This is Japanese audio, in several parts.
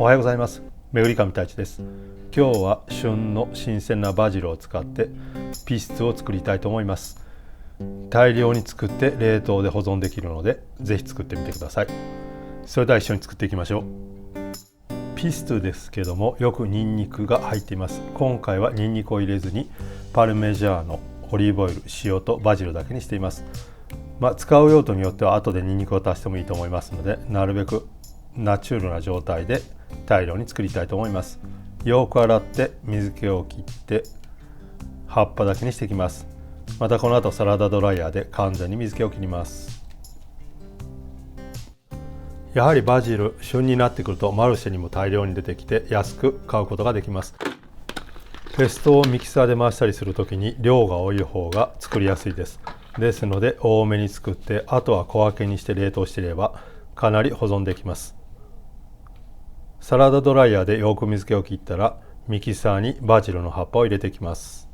おはようございます。めぐりかみたいちです。今日は旬の新鮮なバジルを使ってピストを作りたいと思います。大量に作って冷凍で保存できるのでぜひ作ってみてください。それでは一緒に作っていきましょう。ピストですけども、よくニンニクが入っています。今回はニンニクを入れずにパルメジャーノ、オリーブオイル、塩とバジルだけにしています。使う用途によっては後でニンニクを足してもいいと思いますので、なるべくナチュラルな状態で大量に作りたいと思います。よく洗って水気を切って葉っぱだけにしていきます。またこの後サラダドライヤーで完全に水気を切ります。やはりバジル、旬になってくるとマルシェにも大量に出てきて安く買うことができます。ペストをミキサーで回したりするときに量が多い方が作りやすいです。ですので多めに作って、あとは小分けにして冷凍していればかなり保存できます。サラダドライヤーでよく水気を切ったらミキサーにバジルの葉っぱを入れていきます。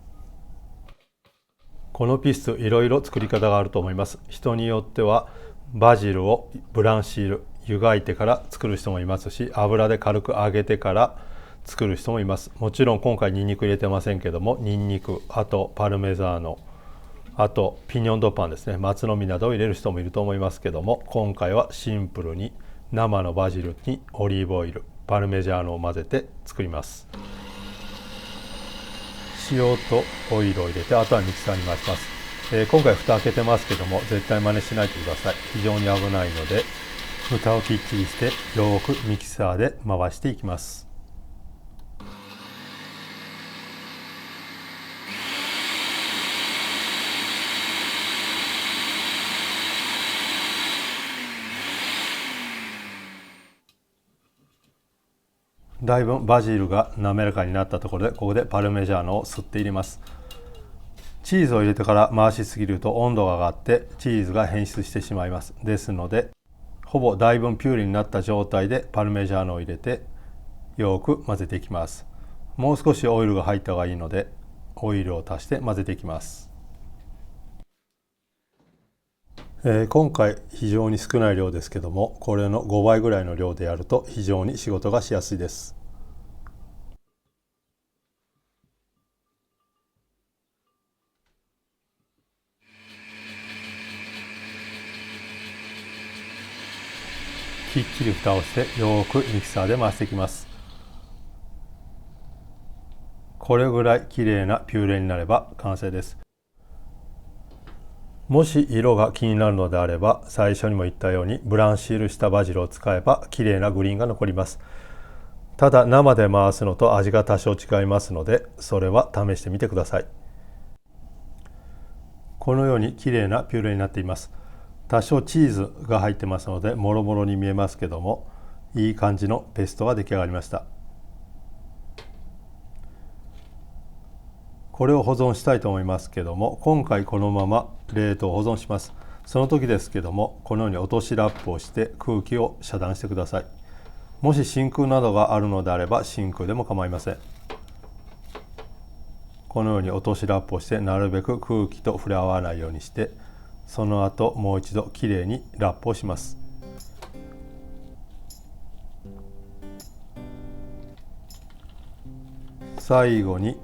このピストいろいろ作り方があると思います。人によってはバジルをブランシール、湯がいてから作る人もいますし、油で軽く揚げてから作る人もいます。もちろん今回ニンニク入れてませんけども、ニンニク、あとパルメザーノ、あとピニョンドパンですね、松の実などを入れる人もいると思いますけども、今回はシンプルに生のバジルにオリーブオイル、パルメジャーノを混ぜて作ります。塩とオイルを入れて、あとはミキサーに回します。今回蓋開けてますけども、絶対真似しないでください。非常に危ないので蓋をきっちりしてよくミキサーで回していきます。だいぶバジルが滑らかになったところで、ここでパルメジャーノをすって入れます。チーズを入れてから回しすぎると温度が上がってチーズが変質してしまいます。ですのでほぼだいぶピューレになった状態でパルメジャーノを入れてよく混ぜていきます。もう少しオイルが入った方がいいのでオイルを足して混ぜていきます。今回非常に少ない量ですけども、これの5倍ぐらいの量でやると非常に仕事がしやすいです。きっちり蓋をしてよくミキサーで回していきます。これぐらいきれいなピューレになれば完成です。もし色が気になるのであれば、最初にも言ったようにブランシールしたバジルを使えばきれいなグリーンが残ります。ただ生で回すのと味が多少違いますので、それは試してみてください。このようにきれいなピューレになっています。多少チーズが入ってますのでもろもろに見えますけども、いい感じのペーストが出来上がりました。これを保存したいと思いますけども、今回このまま冷凍保存します。その時ですけども、このように落としラップをして空気を遮断してください。もし真空などがあるのであれば真空でも構いません。このように落としラップをしてなるべく空気と触れ合わないようにして、その後もう一度きれいにラップをします。最後に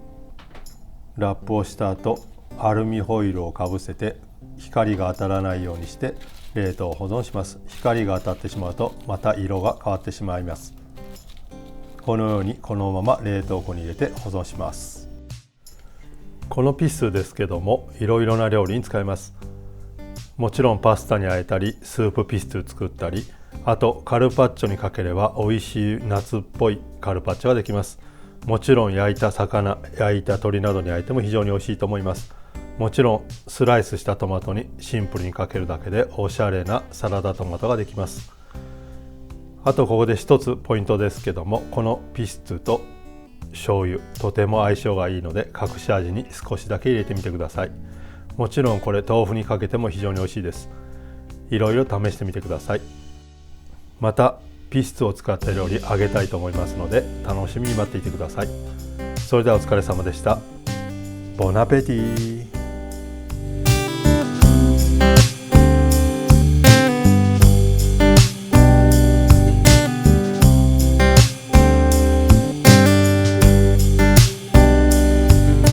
ラップをした後、アルミホイルをかぶせて光が当たらないようにして冷凍保存します。光が当たってしまうとまた色が変わってしまいます。このようにこのまま冷凍庫に入れて保存します。このピストですけども、いろいろな料理に使えます。もちろんパスタにあえたり、スープピスト作ったり、あとカルパッチョにかければ美味しい夏っぽいカルパッチョができます。もちろん焼いた魚、焼いた鶏などにあえても非常に美味しいと思います。もちろんスライスしたトマトにシンプルにかけるだけでおしゃれなサラダトマトができます。あとここで一つポイントですけども、このピストと醤油とても相性がいいので、隠し味に少しだけ入れてみてください。もちろんこれ豆腐にかけても非常に美味しいです。いろいろ試してみてください。またピストを使った料理あげたいと思いますので、楽しみに待っていてください。それではお疲れ様でした。ボナペティ。